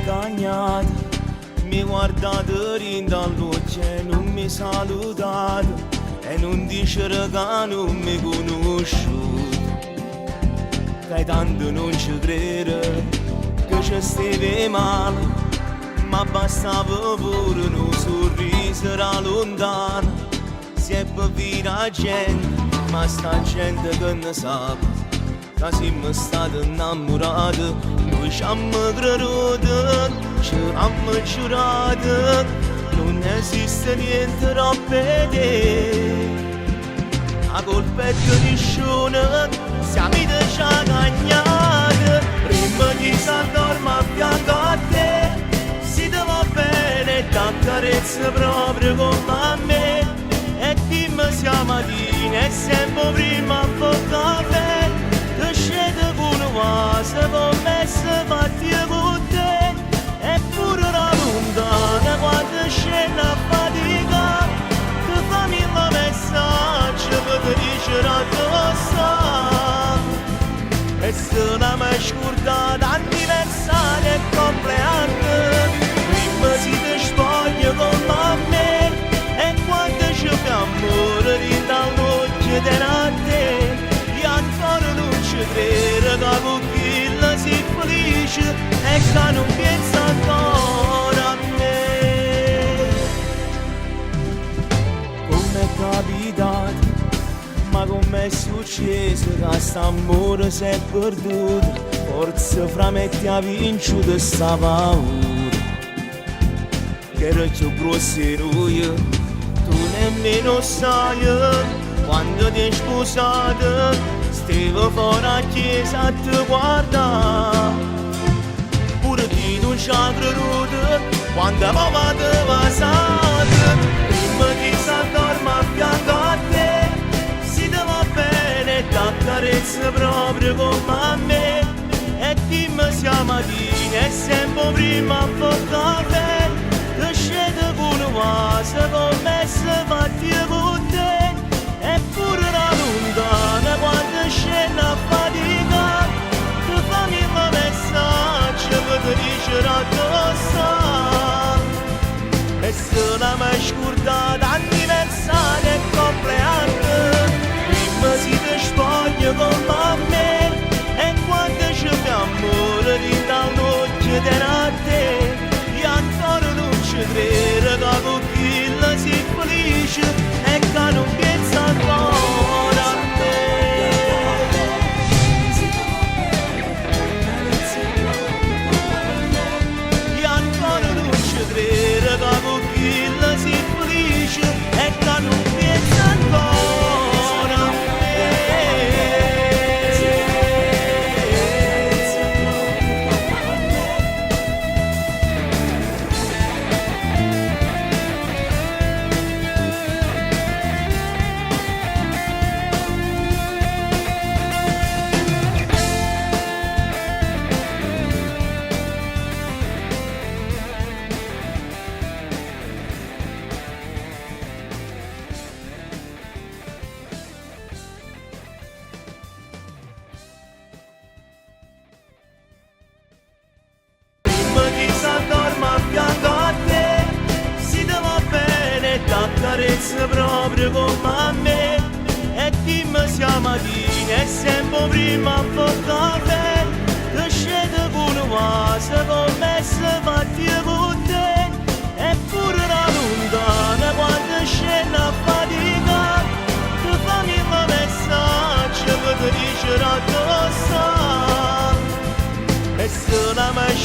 ingannato, mi guardato rinda all'occhio e non mi salutato e non dicere che non mi conosciuto. Che tanto non ci crede che ci steve male, ma bastava pure un sorriso da lontano. Si è per la gente, ma sta gente che ne sa che siamo stati innamorati, noi ci abbiamo creduto, ci abbiamo giurato, non esiste niente troppo te. La colpa è di nessuno, siamo già cagnati, prima di s'addorma a fianco a te, si ti va bene, t'accarezza proprio come a me, e dimmi siamo mattina e sempre prima a caffè, che scende con una vase con me se fatti con te, eppure la lontana quando scende a fatica, che fammi il messaggio per ti dicere addosso, e se la mi scordata anniversario e compleanno, prima si ti spoglia con me, e quando c'è amore di dall'occhio della te, io ancora non ci credo che con chi la si felice e che non pensa ancora a me. Come è capitato, ma com'è successo che st'amore si è perduto, forse fra me ti ha vinto sta paura, che era più grosso di lui. Tu nemmeno sai, quando ti hai sposato, stavo fuori a chiesa a te guardare. Pure ti non ci ha creduto, quando papà ti vasate, prima che s'addorma a fianco a te, si ti va bene, t'accarezza proprio come a me, e dimmi siamo mattina e sempre prima a caffè, che scende con una vase con me se fatti con te, eppure la lontana quando scende a fatica, che fammi il messaggio per ti dicere addosso, e se la mi scordata anniversario e compleanno, prima si ti spoglia con me, e quando c'è amore di dall'occhio della te, io ancora non ci credo che con chi la si felice e che non pensa ancora a me. Io ancora non ci credo che con chi la si felice e che non pensa ancora a me. T'accarezza proprio come a me, e dimmi siamo mattina e sempre prima a caffè, che scende con una vase con me se fatti con te, eppure la lontana quando scende a fatica, che fammi il messaggio per ti dicere addosso, e se la mi